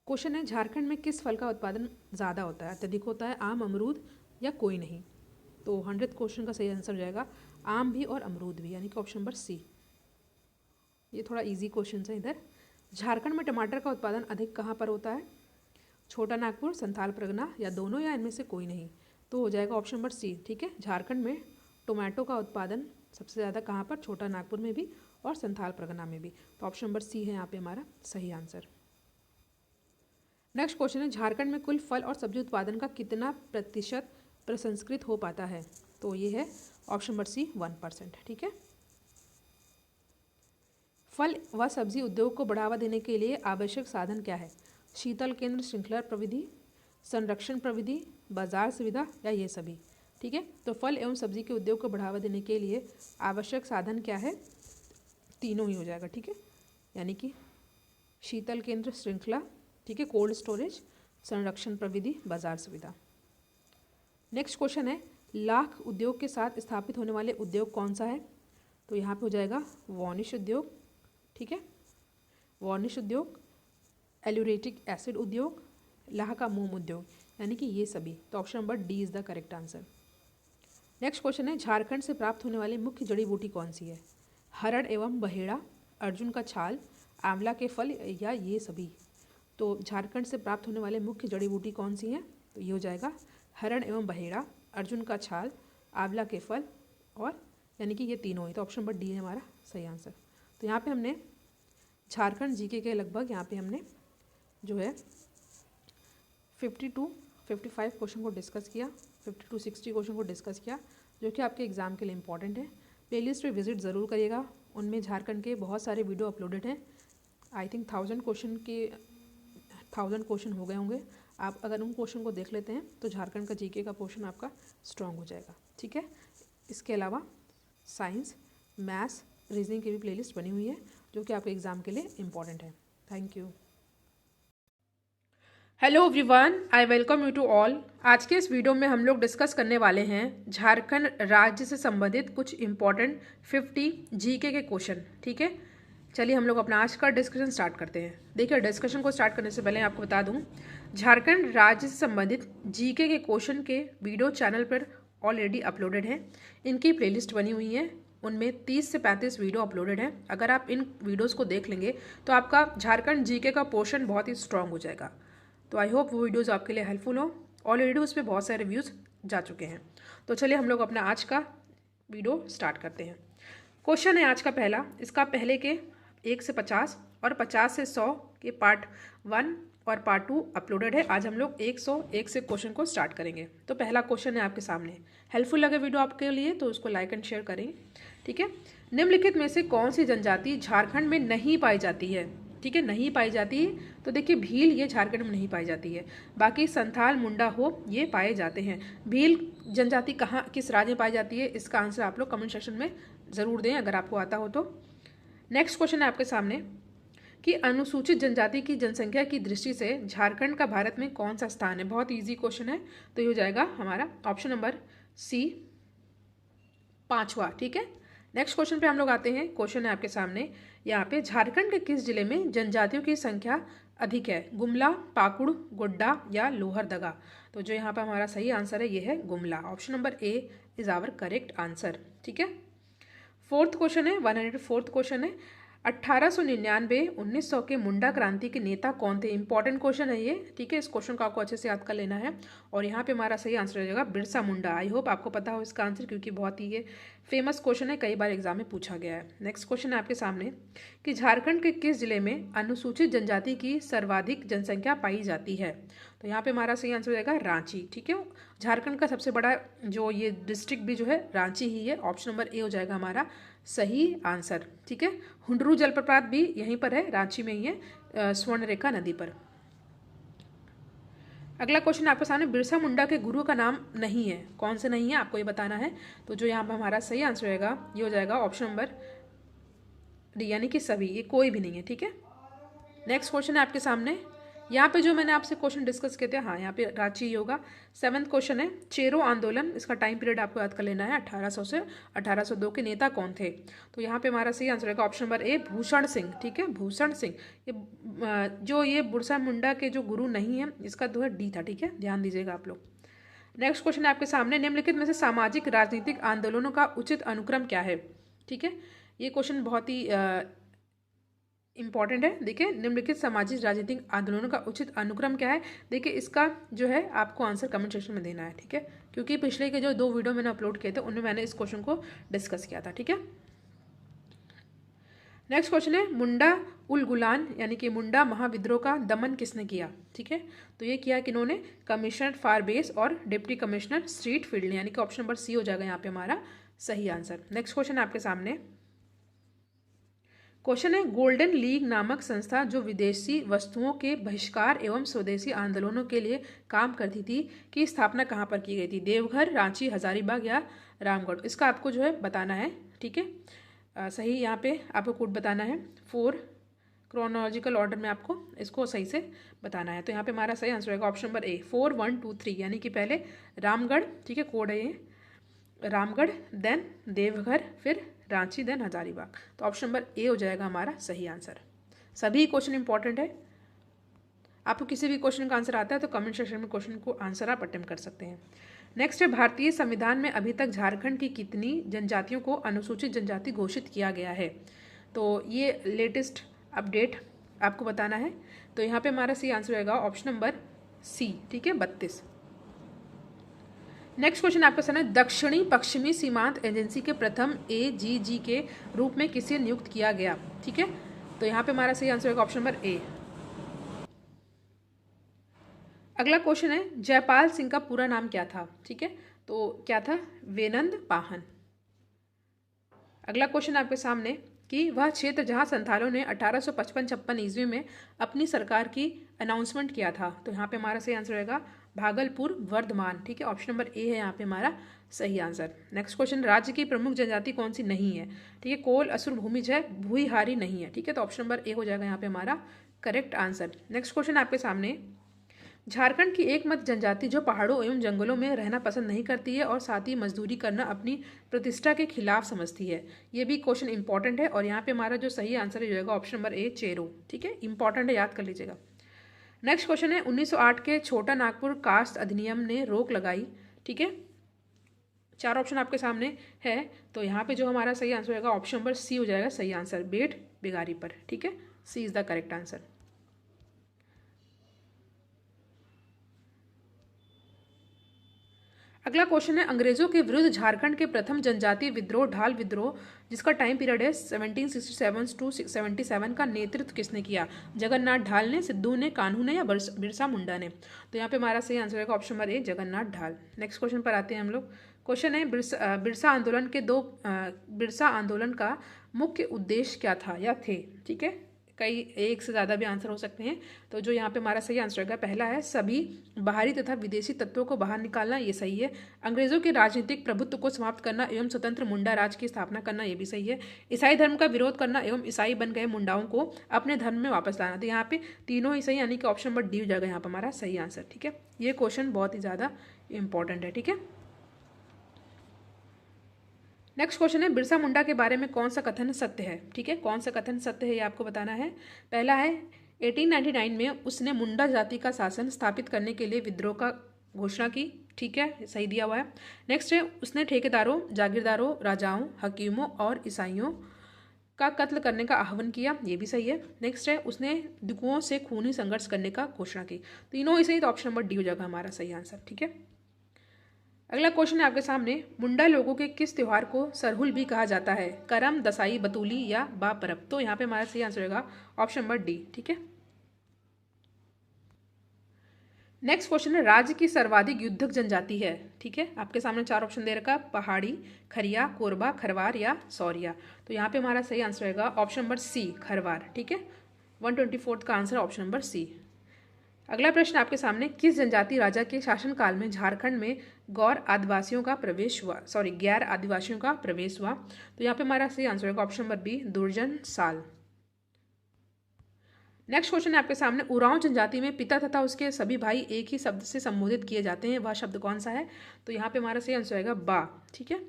क्वेश्चन है झारखंड में किस फल का उत्पादन ज़्यादा होता है, अत्यधिक होता है, आम, अमरूद या कोई नहीं। तो 100 क्वेश्चन का सही आंसर हो जाएगा आम भी और अमरूद भी, यानी कि ऑप्शन नंबर सी। ये थोड़ा इजी क्वेश्चन है इधर। झारखंड में टमाटर का उत्पादन अधिक कहाँ पर होता है, छोटा नागपुर, संथाल परगना या दोनों या इनमें से कोई नहीं। तो हो जाएगा ऑप्शन नंबर सी, ठीक है। झारखंड में टोमेटो का उत्पादन सबसे ज़्यादा कहाँ पर, छोटा नागपुर में भी और संथाल परगना में भी। तो ऑप्शन नंबर सी है यहाँ पे हमारा सही आंसर। नेक्स्ट क्वेश्चन है झारखंड में कुल फल और सब्जी उत्पादन का कितना प्रतिशत प्रसंस्कृत हो पाता है। तो ये है ऑप्शन नंबर सी 1%, ठीक है। फल व सब्जी उद्योग को बढ़ावा देने के लिए आवश्यक साधन क्या है। शीतल केंद्र, श्रृंखला प्रविधि, संरक्षण प्रविधि, बाजार सुविधा या ये सभी, ठीक है। तो फल एवं सब्जी के उद्योग को बढ़ावा देने के लिए आवश्यक साधन क्या है, तीनों ही हो जाएगा, ठीक है। यानी कि शीतल केंद्र, श्रृंखला, ठीक है, कोल्ड स्टोरेज, संरक्षण प्रविधि, बाजार सुविधा। नेक्स्ट क्वेश्चन है लाख उद्योग के साथ स्थापित होने वाले उद्योग कौन सा है। तो यहाँ पे हो जाएगा वार्निश उद्योग, ठीक है, वार्निश उद्योग, एल्यूरेटिक एसिड उद्योग, लाह का मोम उद्योग, यानी कि ये सभी। तो option number D is the correct answer. Next question है झारखंड से प्राप्त होने वाली मुख्य जड़ी बूटी कौन सी है। हरड़ एवं बहेड़ा, अर्जुन का छाल, आंवला के फल या ये सभी। तो झारखंड से प्राप्त होने वाले मुख्य जड़ी बूटी कौन सी हैं। तो ये हो जाएगा हरण एवं बहेड़ा, अर्जुन का छाल, आंवला के फल और यानी कि ये तीनों ही। तो ऑप्शन नंबर डी है हमारा सही आंसर। तो यहाँ पे हमने झारखंड जीके के लगभग यहाँ पे हमने जो है 55 क्वेश्चन को डिस्कस किया, 60 क्वेश्चन को डिस्कस किया, जो कि आपके एग्ज़ाम के लिए इंपॉर्टेंट है। प्लेलिस्ट पे विजिट ज़रूर करिएगा, उनमें झारखंड के बहुत सारे वीडियो अपलोडेड हैं। आई थिंक 1000 क्वेश्चन हो गए होंगे। आप अगर उन क्वेश्चन को देख लेते हैं तो झारखंड का जीके का पोर्शन आपका स्ट्रांग हो जाएगा, ठीक है। इसके अलावा साइंस, मैथ्स, रीजनिंग की भी प्लेलिस्ट बनी हुई है, जो कि आपके एग्ज़ाम के लिए इंपॉर्टेंट है। Thank you. Hello everyone, I welcome you to all. आज के इस वीडियो में हम लोग डिस्कस करने वाले हैं झारखंड राज्य से संबंधित कुछ इंपॉर्टेंट 50 जीके के क्वेश्चन, ठीक है। चलिए हम लोग अपना आज का डिस्कशन स्टार्ट करते हैं। देखिए डिस्कशन को स्टार्ट करने से पहले आपको बता दूं, झारखंड राज्य से संबंधित जीके के क्वेश्चन के वीडियो चैनल पर ऑलरेडी अपलोडेड हैं। इनकी प्लेलिस्ट बनी हुई है, उनमें 30 से 35 वीडियो अपलोडेड हैं। अगर आप इन वीडियोस को देख लेंगे तो आपका झारखंड जीके का पोर्शन बहुत ही स्ट्रांग हो जाएगा। तो आई होप वो वीडियोस आपके लिए हेल्पफुल हो। ऑलरेडी उस पर बहुत सारे रिव्यूज़ जा चुके हैं। तो चलिए हम लोग अपना आज का वीडियो स्टार्ट करते हैं। क्वेश्चन है आज का पहला, इसका पहले के 1 से 50 और 50 से 100 के पार्ट 1 और पार्ट 2 अपलोडेड है। आज हम लोग 101 से क्वेश्चन को स्टार्ट करेंगे। तो पहला क्वेश्चन है आपके सामने। हेल्पफुल लगे वीडियो आपके लिए तो उसको लाइक एंड शेयर करें, ठीक है। निम्नलिखित में से कौन सी जनजाति झारखंड में नहीं पाई जाती है? ठीक है, नहीं पाई जाती है तो देखिए भील ये झारखंड में नहीं पाई जाती है। बाकी संथाल, मुंडा हो ये पाए जाते हैं। भील जनजाति कहाँ किस राज्य में पाई जाती है, इसका आंसर आप लोग कमेंट सेक्शन में ज़रूर दें अगर आपको आता हो तो। नेक्स्ट क्वेश्चन है आपके सामने कि अनुसूचित जनजाति की जनसंख्या की दृष्टि से झारखंड का भारत में कौन सा स्थान है? बहुत इजी क्वेश्चन है, तो ये हो जाएगा हमारा ऑप्शन नंबर सी, 5वां, ठीक है। नेक्स्ट क्वेश्चन पे हम लोग आते हैं। क्वेश्चन है आपके सामने, यहाँ पे झारखंड के किस जिले में जनजातियों की संख्या अधिक है? गुमला, पाकुड़, गोड्डा या लोहरदगा? तो जो यहाँ पे हमारा सही आंसर है ये है Gumla. Option number A is our correct answer, ठीक है। फोर्थ क्वेश्चन है, 104th क्वेश्चन है। 1899 1900 के मुंडा क्रांति के नेता कौन थे? इंपॉर्टेंट क्वेश्चन है ये, ठीक है। इस क्वेश्चन को आपको अच्छे से याद कर लेना है। और यहाँ पे हमारा सही आंसर हो जाएगा बिरसा मुंडा। आई होप आपको पता हो इसका आंसर, क्योंकि बहुत ही ये फेमस क्वेश्चन है, कई बार एग्जाम में पूछा गया है। नेक्स्ट क्वेश्चन है आपके सामने कि झारखंड के किस जिले में अनुसूचित जनजाति की सर्वाधिक जनसंख्या पाई जाती है? तो यहाँ पे हमारा सही आंसर हो जाएगा रांची, ठीक है। झारखंड का सबसे बड़ा जो ये डिस्ट्रिक्ट भी जो है रांची ही है। ऑप्शन नंबर ए हो जाएगा हमारा सही आंसर, ठीक है। हुंडरू जलप्रपात भी यहीं पर है, रांची में ही है, स्वर्णरेखा नदी पर। अगला क्वेश्चन आपके सामने, बिरसा मुंडा के गुरु का नाम नहीं है, कौन से नहीं है आपको ये बताना है। तो जो यहाँ पर हमारा सही आंसर रहेगा ये हो जाएगा ऑप्शन नंबर डी, यानी कि सभी, ये कोई भी नहीं है, ठीक है। नेक्स्ट क्वेश्चन है आपके सामने, यहाँ पे जो मैंने आपसे क्वेश्चन डिस्कस किए थे, हाँ यहाँ पे रांची ही होगा। 7th क्वेश्चन है, चेरो आंदोलन, इसका टाइम पीरियड आपको याद कर लेना है। 1800 से 1802 के नेता कौन थे? तो यहाँ पे हमारा सही आंसर रहेगा ऑप्शन नंबर ए भूषण सिंह, ठीक है। भूषण सिंह, ये जो ये बिरसा मुंडा के जो गुरु नहीं है, इसका जो है डी था, ठीक है, ध्यान दीजिएगा आप लोग। नेक्स्ट क्वेश्चन है आपके सामने, निम्नलिखित में से सामाजिक राजनीतिक आंदोलनों का उचित अनुक्रम क्या है? ठीक है, ये क्वेश्चन बहुत ही इंपॉर्टेंट है। देखिए, निम्नलिखित सामाजिक राजनीतिक आंदोलनों का उचित अनुक्रम क्या है? देखिए, इसका जो है आपको आंसर कमेंट सेक्शन में देना है, ठीक है, क्योंकि पिछले के जो 2 वीडियो मैंने अपलोड किए थे उनमें मैंने इस क्वेश्चन को डिस्कस किया था, ठीक है। नेक्स्ट क्वेश्चन है, मुंडा उल गुलान यानी कि मुंडा महाविद्रोह का दमन किसने किया? ठीक है, तो ये किया किन्होंने? कमिश्नर फॉर बेस और डिप्टी कमिश्नर स्ट्रीट फील्ड, यानी कि ऑप्शन नंबर सी हो जाएगा यहाँ पे हमारा सही आंसर। नेक्स्ट क्वेश्चन है आपके सामने, क्वेश्चन है, गोल्डन लीग नामक संस्था जो विदेशी वस्तुओं के बहिष्कार एवं स्वदेशी आंदोलनों के लिए काम करती थी, की स्थापना कहाँ पर की गई थी? देवघर, रांची, हजारीबाग या रामगढ़? इसका आपको जो है बताना है, ठीक है। सही यहाँ पे आपको कोड बताना है, 4 क्रोनोलॉजिकल ऑर्डर में आपको इसको सही से बताना है। तो यहाँ पे हमारा सही आंसर रहेगा ऑप्शन नंबर ए 4 1 2 3, यानी कि पहले रामगढ़, ठीक है, कोड है ये रामगढ़, देन देवघर, फिर रांची, देन हजारीबाग। तो ऑप्शन नंबर ए हो जाएगा हमारा सही आंसर। सभी क्वेश्चन इंपॉर्टेंट है, आपको किसी भी क्वेश्चन का आंसर आता है तो कमेंट सेक्शन में क्वेश्चन को आंसर आप अटेम्प्ट कर सकते हैं। नेक्स्ट है, भारतीय संविधान में अभी तक झारखंड की कितनी जनजातियों को अनुसूचित जनजाति घोषित किया गया है? तो ये लेटेस्ट अपडेट आपको बताना है। तो यहाँ पे हमारा सही आंसर रहेगा ऑप्शन नंबर सी, ठीक है, 32। नेक्स्ट क्वेश्चन आपके सामने, दक्षिणी पश्चिमी सीमांत एजेंसी के प्रथम AGG के रूप में किसे नियुक्त किया गया? ठीक है, तो यहाँ पे हमारा सही आंसर होगा ऑप्शन नंबर ए। अगला क्वेश्चन है, जयपाल सिंह का पूरा नाम क्या था? ठीक है, तो क्या था? वेनंद पाहन। अगला क्वेश्चन आपके सामने कि वह क्षेत्र जहां संथालों ने 1855-56 ईस्वी में अपनी सरकार की अनाउंसमेंट किया था, तो यहाँ पे हमारा सही आंसर रहेगा भागलपुर, वर्धमान, ठीक है, ऑप्शन नंबर ए है यहाँ पे हमारा सही आंसर। नेक्स्ट क्वेश्चन, राज्य की प्रमुख जनजाति कौन सी नहीं है? ठीक है, कोल, असुर, भूमिज है, भूईहारी नहीं है, ठीक है, तो ऑप्शन नंबर ए हो जाएगा यहाँ पे हमारा करेक्ट आंसर। नेक्स्ट क्वेश्चन आपके सामने, झारखंड की एकमात्र जनजाति जो पहाड़ों एवं जंगलों में रहना पसंद नहीं करती है और साथ ही मजदूरी करना अपनी प्रतिष्ठा के खिलाफ समझती है, ये भी क्वेश्चन इंपॉर्टेंट है। और यहाँ पे हमारा जो सही आंसर हो जाएगा ऑप्शन नंबर ए चेरो, ठीक है, इंपॉर्टेंट है, याद कर लीजिएगा। नेक्स्ट क्वेश्चन है, 1908 के छोटा नागपुर कास्ट अधिनियम ने रोक लगाई, ठीक है, चार ऑप्शन आपके सामने है, तो यहाँ पे जो हमारा सही आंसर होगा ऑप्शन नंबर सी हो जाएगा सही आंसर, बेट बिगारी पर। ठीक है, सी इज द करेक्ट आंसर। अगला क्वेश्चन है, अंग्रेजों के विरुद्ध झारखंड के प्रथम जनजातीय विद्रोह ढाल विद्रोह, जिसका टाइम पीरियड है 1767 टू 77 का नेतृत्व किसने किया? जगन्नाथ ढाल ने, सिद्धू ने, कान्हू ने या बिरसा मुंडा ने? तो यहाँ पे हमारा सही आंसर है ऑप्शन नंबर ए, जगन्नाथ ढाल। नेक्स्ट क्वेश्चन पर आते हैं हम लोग। क्वेश्चन है, बिरसा आंदोलन का मुख्य उद्देश्य क्या था या थे? ठीक है, कई एक से ज़्यादा भी आंसर हो सकते हैं। तो जो यहाँ पे हमारा सही आंसर होगा पहला है, सभी बाहरी तथा विदेशी तत्वों को बाहर निकालना, ये सही है। अंग्रेजों के राजनीतिक प्रभुत्व को समाप्त करना एवं स्वतंत्र मुंडा राज की स्थापना करना, ये भी सही है। ईसाई धर्म का विरोध करना एवं ईसाई बन गए मुंडाओं को अपने धर्म में वापस लाना। तो यहाँ पे तीनों ही सही, यानी कि ऑप्शन नंबर डी हो जाएगा यहाँ पर हमारा सही आंसर। ठीक है, ये क्वेश्चन बहुत ही ज़्यादा इंपॉर्टेंट है। ठीक है, नेक्स्ट क्वेश्चन है, बिरसा मुंडा के बारे में कौन सा कथन सत्य है? ठीक है, कौन सा कथन सत्य है ये आपको बताना है। पहला है, 1899 में उसने मुंडा जाति का शासन स्थापित करने के लिए विद्रोह का घोषणा की। ठीक है, सही दिया हुआ है। नेक्स्ट है, उसने ठेकेदारों, जागीरदारों, राजाओं, हकीमों और ईसाइयों का कत्ल करने का आह्वान किया, ये भी सही है। नेक्स्ट है, उसने दिकुओं से खूनी संघर्ष करने का घोषणा की। तीनों ही सही, तो ऑप्शन नंबर डी हो जाएगा हमारा सही आंसर। ठीक है, अगला क्वेश्चन है आपके सामने, मुंडा लोगों के किस त्योहार को सरहुल भी कहा जाता है? करम, दसाई, बतूली या बा परब? तो यहाँ पे हमारा सही आंसर होगा ऑप्शन नंबर डी। ठीक है, नेक्स्ट क्वेश्चन है, राज्य की सर्वाधिक युद्धक जनजाति है? ठीक है, आपके सामने चार ऑप्शन दे रखा, पहाड़ी, खरिया, कोरबा, खरवार या सौरिया? तो यहाँ पे हमारा सही आंसर होगा ऑप्शन नंबर सी, खरवार। ठीक है, 124 का आंसर ऑप्शन नंबर सी। अगला प्रश्न आपके सामने, किस जनजाति राजा के शासनकाल में झारखंड में गैर आदिवासियों का प्रवेश हुआ? तो यहाँ पे हमारा सही आंसर होगा ऑप्शन नंबर बी, दुर्जन साल। नेक्स्ट क्वेश्चन है आपके सामने, उरांव जनजाति में पिता तथा उसके सभी भाई एक ही शब्द से संबोधित किए जाते हैं, वह शब्द कौन सा है? तो यहाँ पे हमारा सही आंसर होगा बा। ठीक है,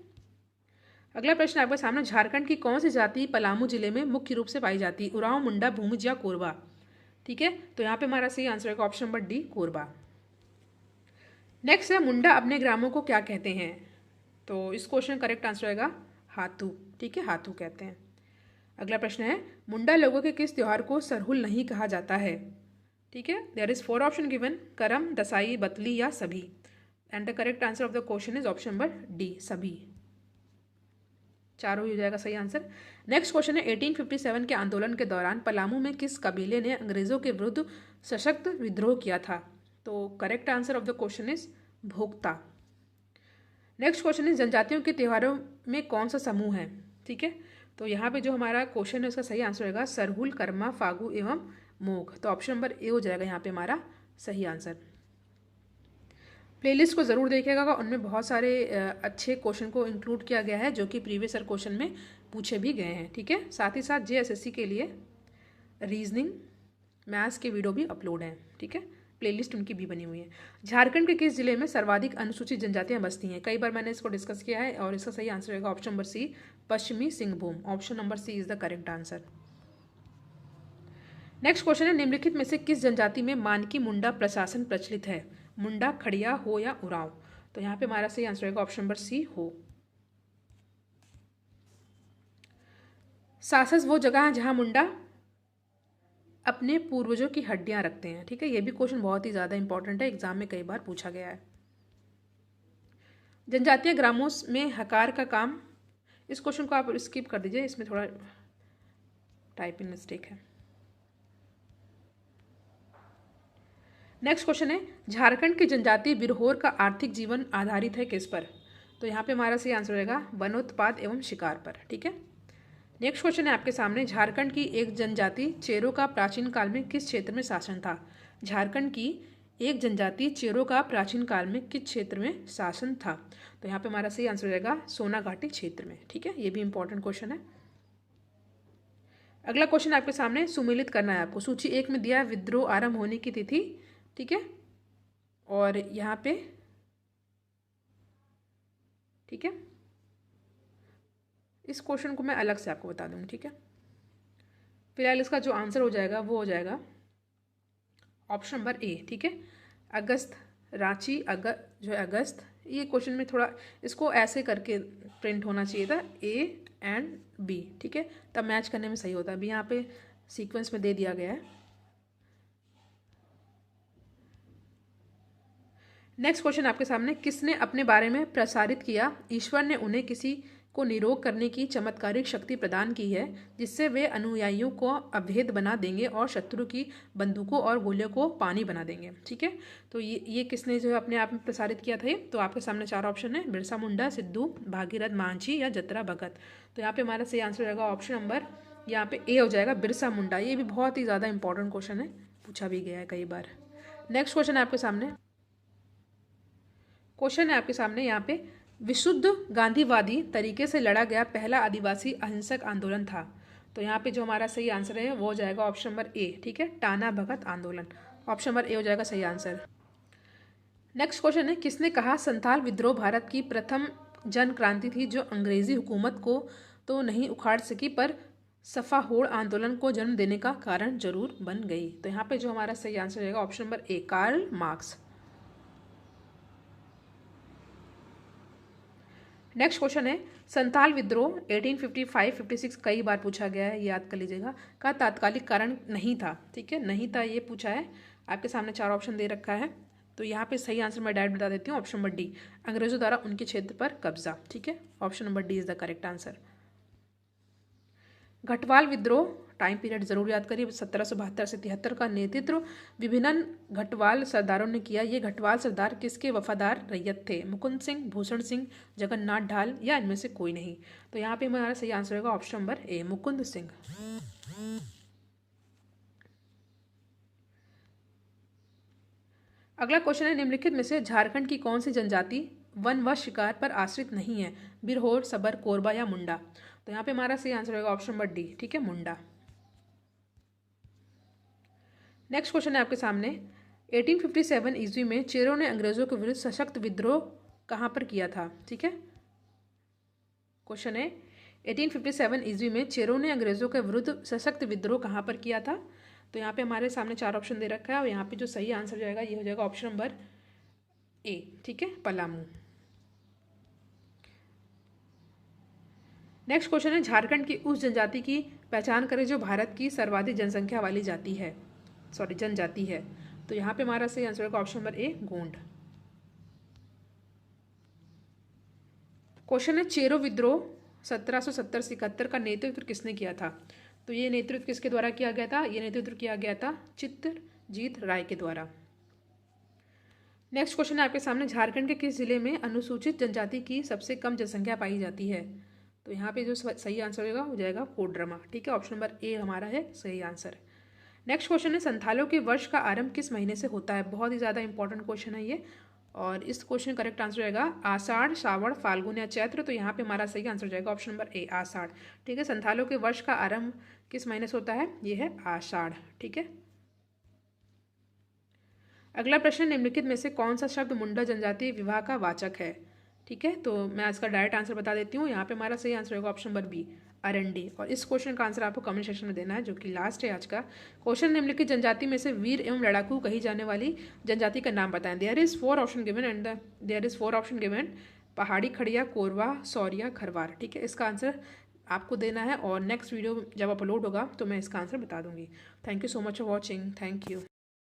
अगला प्रश्न आपके सामने, झारखंड की कौन सी जाति पलामू जिले में मुख्य रूप से पाई जाती है? उरांव, मुंडा, भूमिज या कोरबा? ठीक है, तो यहाँ पे हमारा सही आंसर होगा option number D, Korba. Next है, मुंडा अपने ग्रामों को क्या कहते हैं? तो इस क्वेश्चन करेक्ट आंसर होगा हाथू। ठीक है, हाथू कहते हैं। अगला प्रश्न है, मुंडा लोगों के किस त्योहार को सरहुल नहीं कहा जाता है? ठीक है, देयर इज 4 ऑप्शन गिवन, करम, दसाई, बतली या सभी? And the correct answer of the question is option number D, सभी। चारों ही हो जाएगा सही आंसर। नेक्स्ट क्वेश्चन है, 1857 के आंदोलन के दौरान पलामू में किस कबीले ने अंग्रेजों के विरुद्ध सशक्त विद्रोह किया था? तो correct answer of the question is Bhokta. Next question is, जनजातियों के त्योहारों में कौन सा समूह है? ठीक है, तो यहाँ पे जो हमारा क्वेश्चन है उसका सही आंसर होगा सरहुल, कर्मा, फागु एवं मोघ। तो ऑप्शन नंबर ए हो जाएगा यहाँ पे हमारा सही आंसर। प्लेलिस्ट को ज़रूर देखिएगा, उनमें बहुत सारे अच्छे क्वेश्चन को इंक्लूड किया गया है जो कि प्रीवियस ईयर क्वेश्चन में पूछे भी गए हैं। ठीक है, साथ ही साथ JSSC के लिए रीजनिंग, मैथ्स के वीडियो भी अपलोड हैं। ठीक है, प्लेलिस्ट उनकी भी बनी हुई है। झारखंड के किस जिले में सर्वाधिक अनुसूचित जनजातियां बसती हैं? कई बार मैंने इसको डिस्कस किया है और इसका सही आंसर होगा ऑप्शन नंबर सी, पश्चिमी Singhbhum. Option number C is the correct answer. Next question है, निम्नलिखित में से किस जनजाति में मानकी मुंडा प्रशासन प्रचलित है? मुंडा, खड़िया, हो या उरांव? तो यहाँ पे हमारा सही आंसर होगा ऑप्शन नंबर सी, हो। सासस वो जगह है जहाँ मुंडा अपने पूर्वजों की हड्डियां रखते हैं। ठीक है, ये भी क्वेश्चन बहुत ही ज़्यादा इंपॉर्टेंट है, एग्जाम में कई बार पूछा गया है। जनजातीय ग्रामों में हकार का काम, इस क्वेश्चन को आप स्किप कर दीजिए, इसमें थोड़ा टाइपिंग मिस्टेक है। नेक्स्ट क्वेश्चन है, झारखंड की जनजाति बिरहोर का आर्थिक जीवन आधारित है किस पर? तो यहाँ पे हमारा सही आंसर रहेगा वनोत्पाद एवं शिकार पर। ठीक है, नेक्स्ट क्वेश्चन है आपके सामने, झारखंड की एक जनजाति चेरो का प्राचीन काल में किस क्षेत्र में शासन था? झारखंड की एक जनजाति चेरो का प्राचीन काल में किस क्षेत्र में शासन था? तो यहाँ पे हमारा सही आंसर रहेगा सोनाघाटी क्षेत्र में। ठीक है, ये भी इंपॉर्टेंट क्वेश्चन है। अगला क्वेश्चन आपके सामने सुमेलित करना है आपको। सूची 1 में दिया है विद्रोह आरंभ होने की तिथि। ठीक है, और यहाँ पे ठीक है, इस क्वेश्चन को मैं अलग से आपको बता दूंगी। ठीक है, फिलहाल इसका जो आंसर हो जाएगा वो हो जाएगा ऑप्शन नंबर ए। ठीक है, अगस्त, रांची जो है अगस्त ये क्वेश्चन में थोड़ा इसको ऐसे करके प्रिंट होना चाहिए था, A एंड B, ठीक है, तब मैच करने में सही होता है। अभी यहाँ पे सीक्वेंस में दे दिया गया है। नेक्स्ट क्वेश्चन आपके सामने, किसने अपने बारे में प्रसारित किया ईश्वर ने उन्हें किसी को निरोग करने की चमत्कारिक शक्ति प्रदान की है जिससे वे अनुयायियों को अभेद बना देंगे और शत्रु की बंदूकों और गोलियों को पानी बना देंगे, ठीक है। तो ये किसने जो है अपने आप में प्रसारित किया था? तो आपके सामने 4 ऑप्शन है, बिरसा मुंडा, सिद्धू, भागीरथ मांझी या जतरा भगत। तो यहाँ पे हमारा सही आंसर हो जाएगा ऑप्शन नंबर यहाँ पे ए हो जाएगा, बिरसा मुंडा। ये भी बहुत ही ज़्यादा इंपॉर्टेंट क्वेश्चन है, पूछा भी गया है कई बार। नेक्स्ट क्वेश्चन है आपके सामने, क्वेश्चन है आपके सामने यहाँ पे, विशुद्ध गांधीवादी तरीके से लड़ा गया पहला आदिवासी अहिंसक आंदोलन था। तो यहाँ पे जो हमारा सही आंसर है वो हो जाएगा ऑप्शन नंबर ए, ठीक है, टाना भगत आंदोलन। ऑप्शन नंबर ए हो जाएगा सही आंसर। नेक्स्ट क्वेश्चन है, किसने कहा संथाल विद्रोह भारत की प्रथम जन क्रांति थी जो अंग्रेजी हुकूमत को तो नहीं उखाड़ सकी पर सफाहोड़ आंदोलन को जन्म देने का कारण जरूर बन गई। तो यहाँ पे जो हमारा सही आंसर रहेगा option number A, Karl Marx. Next question है, संथाल विद्रोह 1855-56 कई बार पूछा गया है, याद कर लीजिएगा, का तात्कालिक कारण नहीं था, ठीक है, नहीं था ये पूछा है। आपके सामने 4 ऑप्शन दे रखा है। तो यहाँ पे सही आंसर मैं डायरेक्ट बता देती हूँ, ऑप्शन नंबर डी, अंग्रेजों द्वारा उनके क्षेत्र पर कब्जा, ठीक है, option number D is the correct answer. Ghatwal विद्रोह टाइम पीरियड जरूर याद करिए, 1772 से 73 का नेतृत्व विभिन्न घटवाल सरदारों ने किया। ये घटवाल सरदार किसके वफादार रैयत थे? मुकुंद सिंह, भूषण सिंह, जगन्नाथ ढाल या इनमें से कोई नहीं। तो यहाँ पे हमारा सही आंसर होगा ऑप्शन नंबर ए, मुकुंद सिंह। अगला क्वेश्चन है, निम्नलिखित में से झारखंड की कौन सी जनजाति वन व शिकार पर आश्रित नहीं है? बिरहोर, सबर, कोरबा या मुंडा। तो यहाँ पे हमारा सही आंसर होगा ऑप्शन नंबर डी, ठीक है, मुंडा। नेक्स्ट क्वेश्चन है आपके सामने, 1857 ईस्वी में चेरों ने अंग्रेजों के विरुद्ध सशक्त विद्रोह कहाँ पर किया था? ठीक है, क्वेश्चन है 1857 ईस्वी में चेरों ने अंग्रेजों के विरुद्ध सशक्त विद्रोह कहाँ पर किया था? तो यहाँ पे हमारे सामने 4 ऑप्शन दे रखा है और यहाँ पे जो सही आंसर जाएगा ये हो जाएगा ऑप्शन नंबर ए, ठीक है, पलामू। नेक्स्ट क्वेश्चन है, झारखंड की उस जनजाति की पहचान करें जो भारत की सर्वाधिक जनसंख्या वाली जाति है, जनजाति है। तो यहाँ पे हमारा सही आंसर होगा ऑप्शन नंबर ए, गोंड। क्वेश्चन है, चेरो विद्रोह 1770 से 71 का नेतृत्व किसने किया था? तो ये नेतृत्व किसके द्वारा किया गया था? ये नेतृत्व किया गया था चित्रजीत राय के द्वारा। नेक्स्ट क्वेश्चन है आपके सामने, झारखंड के किस जिले में अनुसूचित जनजाति की सबसे कम जनसंख्या पाई जाती है? तो यहाँ पे जो सही आंसर होगा हो जाएगा कोडरमा, ठीक है, ऑप्शन नंबर ए हमारा है सही आंसर। नेक्स्ट क्वेश्चन है, संथालों के वर्ष का आरंभ किस महीने से होता है? बहुत ही ज़्यादा इंपॉर्टेंट क्वेश्चन है ये, और इस क्वेश्चन का करेक्ट आंसर रहेगा आषाढ़, श्रावण, फाल्गुन या चैत्र। तो यहाँ पे हमारा सही आंसर हो जाएगा ऑप्शन नंबर ए, आषाढ़, ठीक है। संथालों के वर्ष का आरंभ किस महीने से होता है? ये है आषाढ़, ठीक है। अगला प्रश्न, निम्नलिखित में से कौन सा शब्द मुंडा जनजातीय विवाह का वाचक है? ठीक है, तो मैं इसका डायरेक्ट आंसर बता देती हूँ। यहाँ पे हमारा सही आंसर होगा ऑप्शन नंबर बी, अरंडी। और इस क्वेश्चन का आंसर आपको कमेंट सेक्शन में देना है, जो कि लास्ट है आज का क्वेश्चन। निम्नलिखित जनजाति में से वीर एवं लड़ाकू कही जाने वाली जनजाति का नाम बताएं। There is 4 option given and there is 4 option given, Pahari, Kharia, Korwa, Saurya, Kharwar, ठीक है। इसका आंसर आपको देना है और नेक्स्ट वीडियो जब अपलोड होगा तो मैं इसका आंसर बता दूंगी। Thank you so much for watching, thank you.